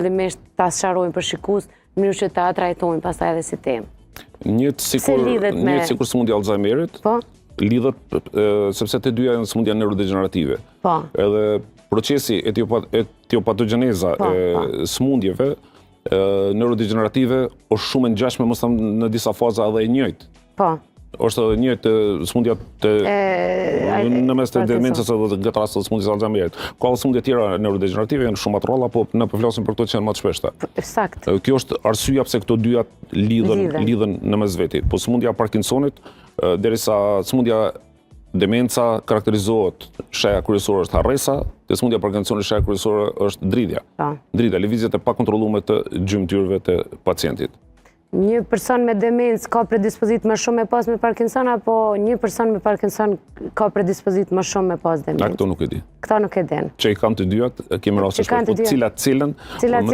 fillimisht ta sqarojmë për shikues në mënyrë që ta trajtojmë pastaj edhe si temë. Njëtë sikur sëmundja Alzheimerit, lidhet sepse të dyja janë sëmundja neurodegenerative. Edhe procesi etiopatogeneza e sëmundjeve neurodegenerative është shumë e ngjashme, mos them në disa faza edhe e njëjtë. Është edhe njëjtë sëmundja në mes të demencës edhe në këtë rast të sëmundjes Alzheimerit. Ka sëmundje tjera neurodegenerative janë shumë më të rralla, po ne po flasim për këto që janë më të shpeshta. Sakt. Kjo është arsyeja pse këto dyja lidhen në mes veti. Po sëmundja Parkinsonit, derisa sëmundja demenca karakterizohet, sheja kryesore është harresa, dhe sëmundja Parkinsonit sheja kryesore është dridhja. Dridhja, lëvizjet e pakontrolluara të gjymtyrëve të pacientit. Një person me demencë ka predispozit më shumë me pas me Parkinson, apo një person me Parkinson ka predispozit më shumë me pas demencë? Këto nuk e di. Këta nuk e din. Që i kanë të dyat, kemi rastë shpejt, po cilat cilën